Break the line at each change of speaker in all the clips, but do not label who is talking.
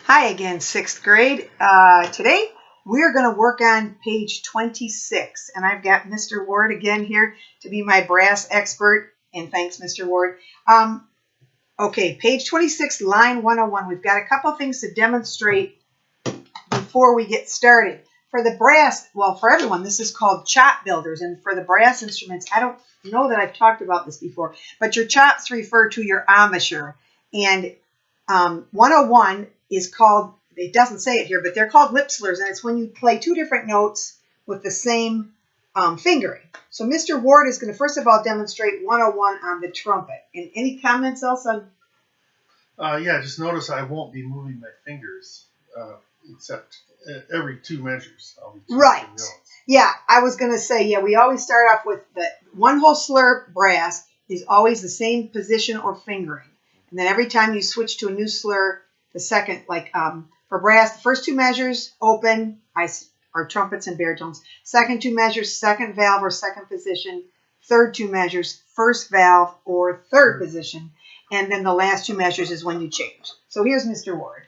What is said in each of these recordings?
Hi again, 6th grade. Today we're going to work on page 26, and I've got Mr. Ward again here to be my brass expert, and thanks, Mr. Ward. Okay, page 26, line 101. We've got a couple things to demonstrate before we get started. For the brass, well, for everyone, this is called chop builders, and for the brass instruments, I don't know that I've talked about this before, but your chops refer to your embouchure, and 101 is called, it doesn't say it here, but they're called lip slurs, and it's when you play two different notes with the same fingering. So Mr. Ward is going to first of all demonstrate 101 on the trumpet. And any comments else on?
Yeah, just notice I won't be moving my fingers except every two measures. I'll be
right. Yeah, I was going to say, yeah, we always start off with the one whole slur brass is always the same position or fingering. And then every time you switch to a new slur, the second, like for brass, the first two measures, open, or trumpets and baritones. Second two measures, second valve or second position. Third two measures, first valve or third position. And then the last two measures is when you change. So here's Mr. Ward.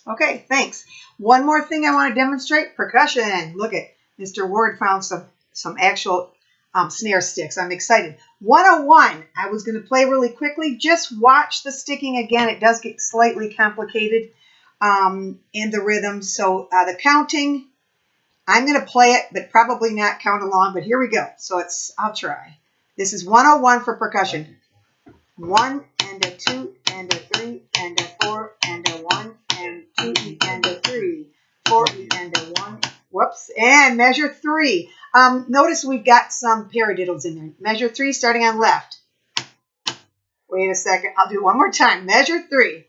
Okay, thanks. One more thing I want to demonstrate, percussion. Look at Mr. Ward found some actual snare sticks. I'm excited. 101, I was going to play really quickly. Just watch the sticking again. It does get slightly complicated in the rhythm. So the counting, I'm going to play it, but probably not count along. But here we go. So I'll try. This is 101 for percussion. 1 and a 2 and a 3 and a 4 and a 1 and 2 and a 3, 4 and a 1. Whoops. And measure 3. Notice we've got some paradiddles in there. Measure 3 starting on left. Wait a second. I'll do one more time. Measure 3.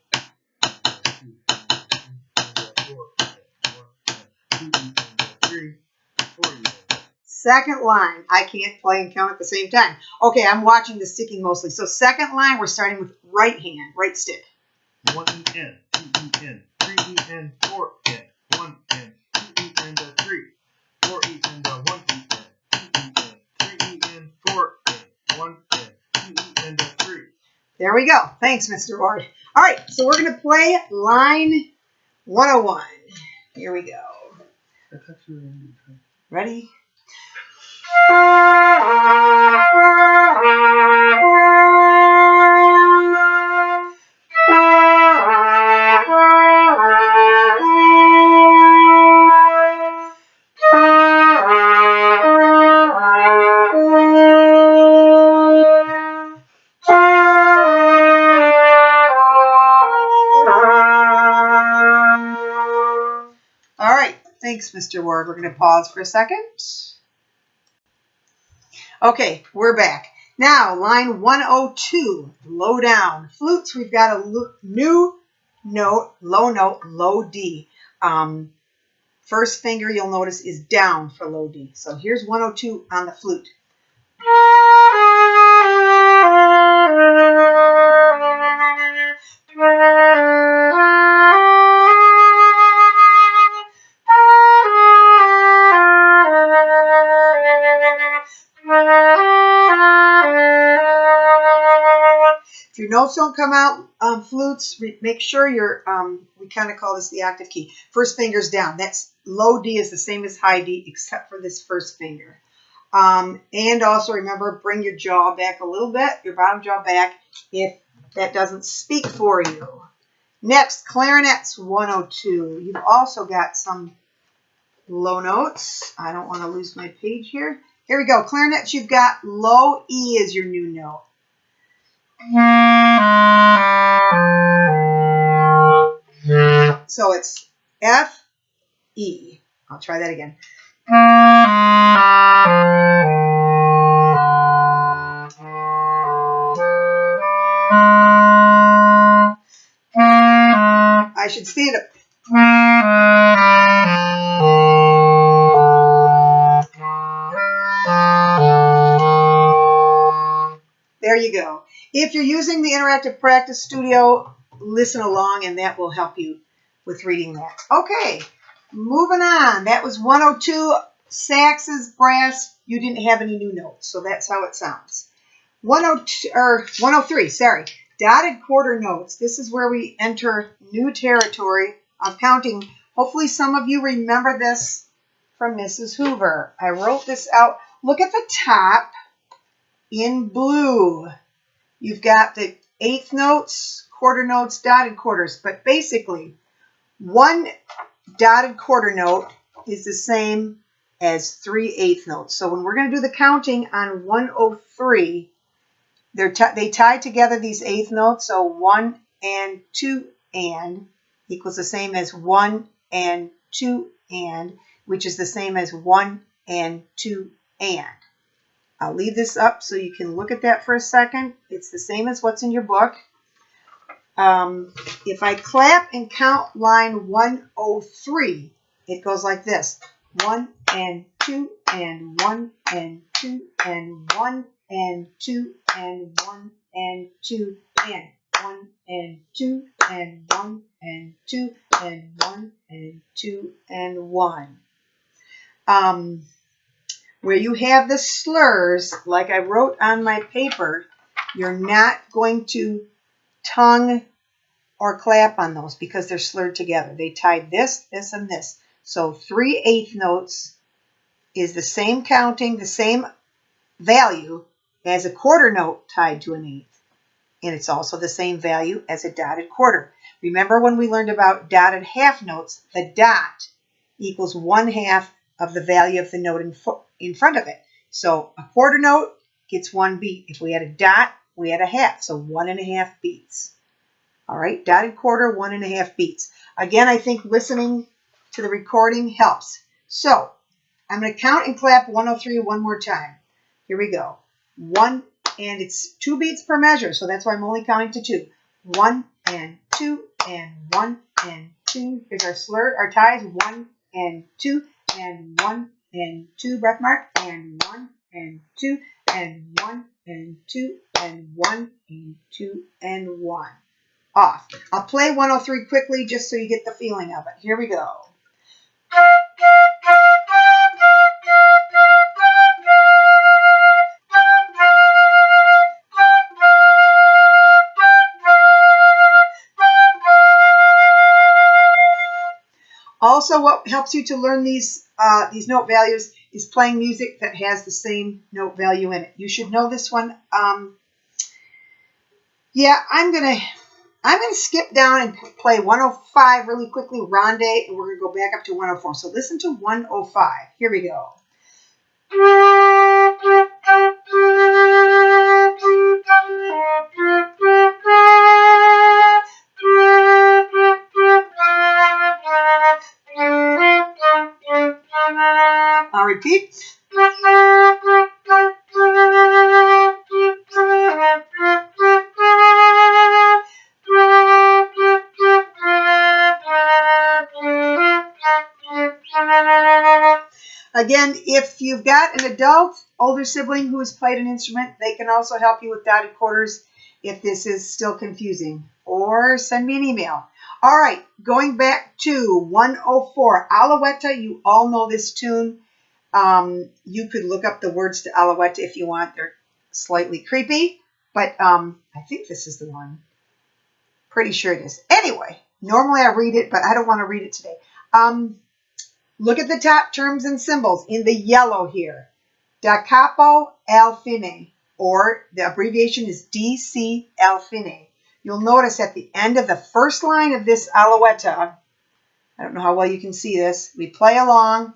Second line, I can't play and count at the same time. Okay, I'm watching the sticking mostly. So second line, we're starting with right hand, right stick.
1 E-N, 2 E-N, 3 E-N, 4 E-N, 1 N, 2 E-N, 3, 4 E-N, 1 E-N, 2 E-N, 3 E-N, 4 N, 1 N, 2 E-N, 3.
There we go. Thanks, Mr. Ward. All right, so we're going to play line 101. Here we go. Ready? All right, thanks, Mr. Ward. We're going to pause for a second. Okay, we're back. Now, line 102, low down. Flutes, we've got a new note, low D. First finger, you'll notice, is down for low D. So here's 102 on the flute. If your notes don't come out on flutes, make sure you're, we kind of call this the octave key. First finger's down. That's low D is the same as high D except for this first finger. And also remember, bring your jaw back a little bit, your bottom jaw back if that doesn't speak for you. Next, clarinets 102. You've also got some low notes. I don't want to lose my page here. Here we go. Clarinets, you've got low E as your new note. So it's F, E. I'll try that again. I should stand up. There you go. If you're using the Interactive Practice Studio, listen along and that will help you with reading that. Okay, moving on. That was 102, Sax's brass. You didn't have any new notes, so that's how it sounds. 103, sorry. Dotted quarter notes. This is where we enter new territory of counting. Hopefully some of you remember this from Mrs. Hoover. I wrote this out. Look at the top in blue. You've got the eighth notes, quarter notes, dotted quarters. But basically, one dotted quarter note is the same as 3 eighth notes. So when we're going to do the counting on 103, they tie together these eighth notes. So 1 and 2 and equals the same as 1 and 2 and, which is the same as 1 and 2 and. I'll leave this up so you can look at that for a second. It's the same as what's in your book. If I clap and count line 103, it goes like this. 1 and 2 and 1 and 2 and 1 and 2 and 1 and 2 and 1 and 2 and 1 and 2 and 1 and 2 and 1. Where you have the slurs, like I wrote on my paper, you're not going to tongue or clap on those because they're slurred together. They tied this, this, and this. So 3 eighth notes is the same counting, the same value as a quarter note tied to an eighth. And it's also the same value as a dotted quarter. Remember when we learned about dotted half notes, the dot equals 1/2 of the value of the note in front of it. So a quarter note gets 1 beat. If we had a dot, we had a half. So 1.5 beats. All right, dotted quarter, 1.5 beats. Again, I think listening to the recording helps. So I'm going to count and clap 103 one more time. Here we go. 1, and it's 2 beats per measure, so that's why I'm only counting to 2. 1 and 2 and 1 and 2. Here's our slur, our ties. 1 and 2 and 1 and 2. Breath mark. And 1 and 2 and 1 and 2 and 1 and 2 and 1. Off. I'll play 103 quickly just so you get the feeling of it. Here we go. Also, what helps you to learn these note values is playing music that has the same note value in it. You should know this one. Yeah, I'm gonna skip down and play 105 really quickly, Ronde, and we're gonna go back up to 104. So listen to 105. Here we go. I'll repeat. Again, if you've got an adult, older sibling who has played an instrument, they can also help you with dotted quarters if this is still confusing. Or send me an email. All right, going back to 104, Alouetta. You all know this tune. You could look up the words to Alouetta if you want. They're slightly creepy, but I think this is the one. Pretty sure it is. Anyway, normally I read it, but I don't want to read it today. Look at the top terms and symbols in the yellow here. Da capo al fine, or the abbreviation is DC al fine. You'll notice at the end of the first line of this Alouetta, I don't know how well you can see this, we play along,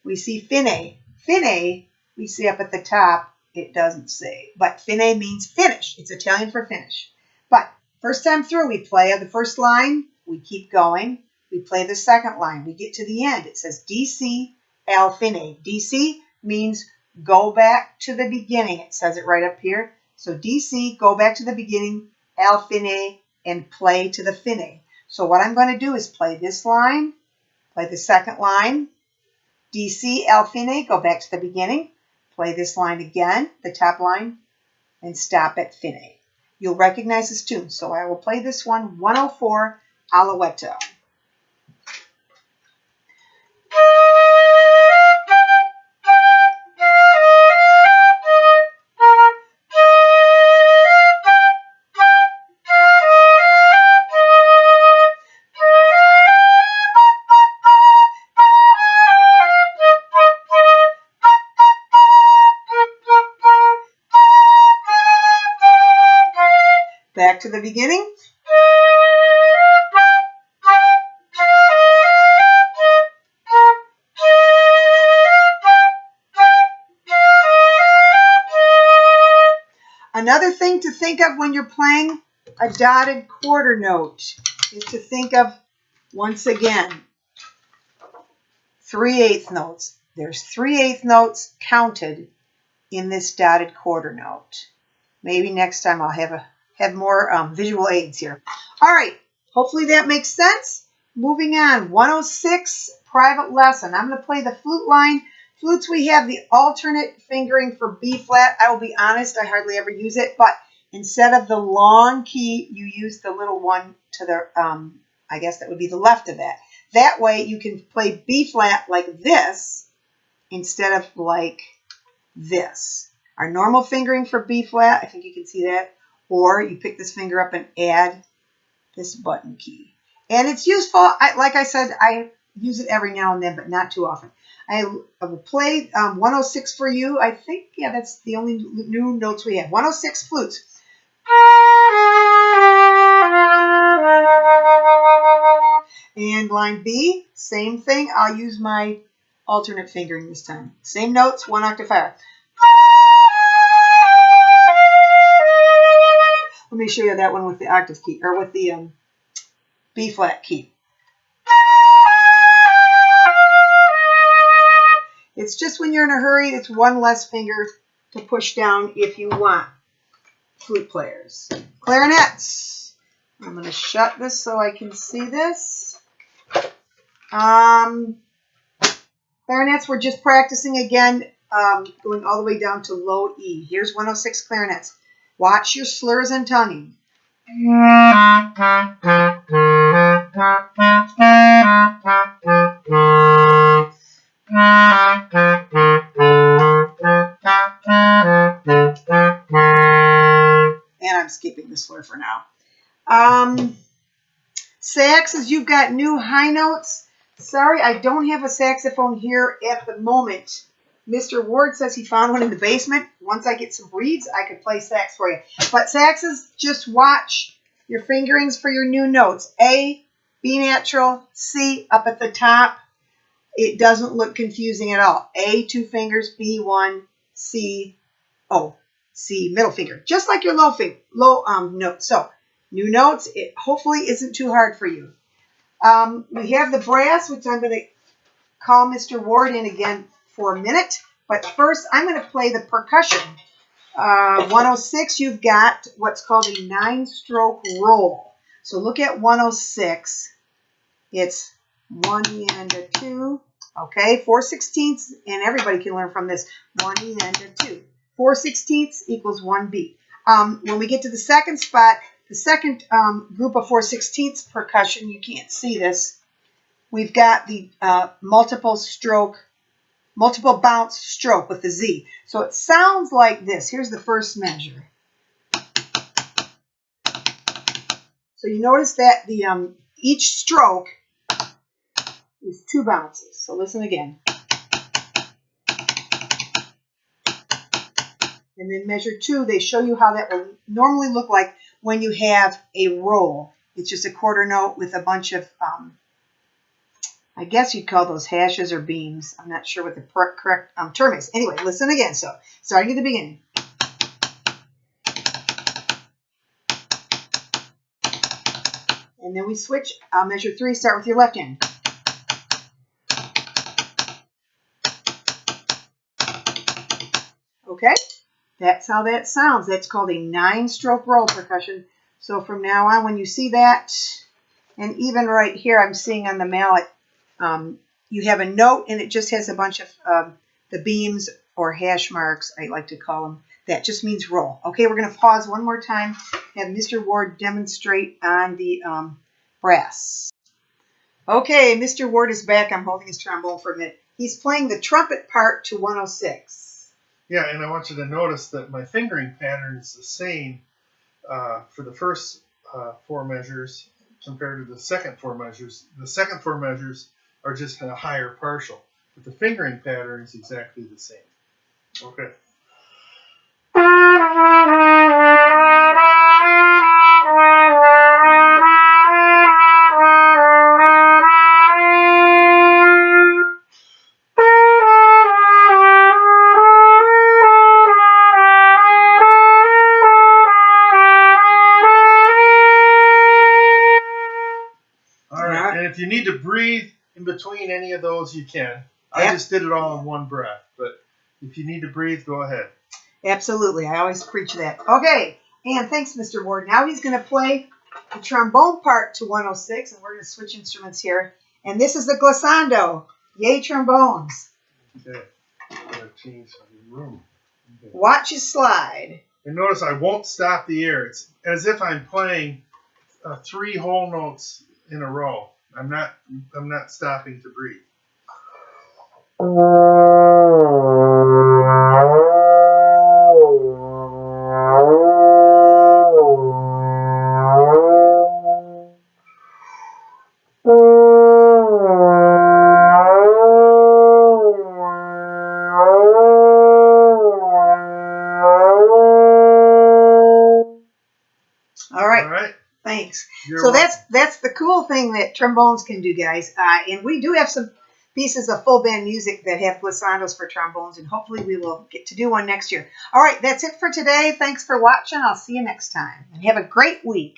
we see fine. Fine, we see up at the top, it doesn't say, but fine means finish. It's Italian for finish. But first time through, we play the first line, we keep going. We play the second line. We get to the end. It says DC al fine. DC means go back to the beginning. It says it right up here. So DC, go back to the beginning, al fine, and play to the fine. So what I'm going to do is play this line, play the second line, D, C, Al fine, go back to the beginning, play this line again, the top line, and stop at fine. You'll recognize this tune, so I will play this one, 104, Alouette. Back to the beginning. Another thing to think of when you're playing a dotted quarter note is to think of, once again, 3/8 notes. There's 3/8 notes counted in this dotted quarter note. Maybe next time I'll have more visual aids here. All right, hopefully that makes sense. Moving on, 106, private lesson. I'm going to play the flute line. Flutes, we have the alternate fingering for B flat. I will be honest, I hardly ever use it, but instead of the long key, you use the little one to the, I guess that would be the left of that. That way you can play B flat like this instead of like this. Our normal fingering for B flat, I think you can see that, or you pick this finger up and add this button key. And it's useful, like I said, I use it every now and then, but not too often. I will play 106 for you. I think, yeah, that's the only new notes we have. 106 flutes. And line B, same thing. I'll use my alternate fingering this time. Same notes, 1 octave higher. Let me show you that one with the octave key, or with the B flat key. It's just when you're in a hurry, it's one less finger to push down if you want, flute players. Clarinets. I'm going to shut this so I can see this. Clarinets, we're just practicing again, going all the way down to low E. Here's 106 clarinets. Watch your slurs and tonguing. And I'm skipping the slur for now. Saxes, you've got new high notes. Sorry, I don't have a saxophone here at the moment. Mr. Ward says he found one in the basement. Once I get some reeds, I could play sax for you. But saxes, just watch your fingerings for your new notes. A, B natural, C up at the top. It doesn't look confusing at all. A, 2 fingers, B, 1, C, O, C, middle finger. Just like your low note. So, new notes, it hopefully isn't too hard for you. We have the brass, which I'm going to call Mr. Ward in again for a minute. But first, I'm going to play the percussion. 106, you've got what's called a 9-stroke roll. So look at 106. It's 1 E and a 2. Okay, 4/16, and everybody can learn from this. 1 E and a 2. 4/16 equals 1 B. When we get to the second spot, the second group of 4/16 percussion, you can't see this. We've got the multiple bounce stroke with the Z. So it sounds like this. Here's the first measure. So you notice that the each stroke is 2 bounces. So listen again. And then measure 2, they show you how that will normally look like when you have a roll. It's just a quarter note with a bunch of, I guess you'd call those hashes or beams. I'm not sure what the correct term is. Anyway, listen again. So, starting at the beginning. And then we switch. I'll measure 3. Start with your left hand. Okay? That's how that sounds. That's called a 9-stroke roll percussion. So from now on, when you see that, And even right here, I'm seeing on the mallet, you have a note, and it just has a bunch of the beams or hash marks, I like to call them. That just means roll. Okay, we're going to pause one more time, have Mr. Ward demonstrate on the brass. Okay, Mr. Ward is back. I'm holding his trombone for a minute. He's playing the trumpet part to 106.
Yeah, and I want you to notice that my fingering pattern is the same for the first 4 measures compared to the second 4 measures. The second 4 measures are just a higher partial, but the fingering pattern is exactly the same. Okay. And if you need to breathe in between any of those, you can. I just did it all in one breath, but if you need to breathe, go ahead.
Absolutely. I always preach that. Okay, and thanks, Mr. Ward. Now he's going to play the trombone part to 106, and we're going to switch instruments here. And this is the glissando. Yay, trombones.
Okay. I'm going to change the room. Okay.
Watch you slide.
And notice I won't stop the air. It's as if I'm playing 3 whole notes in a row. I'm not stopping to breathe.
All right.
All right.
Thanks.
You're
So
welcome.
that's the cool thing that trombones can do, guys. And we do have some pieces of full band music that have glissandos for trombones, and hopefully we will get to do one next year. All right, that's it for today. Thanks for watching. I'll see you next time, and have a great week.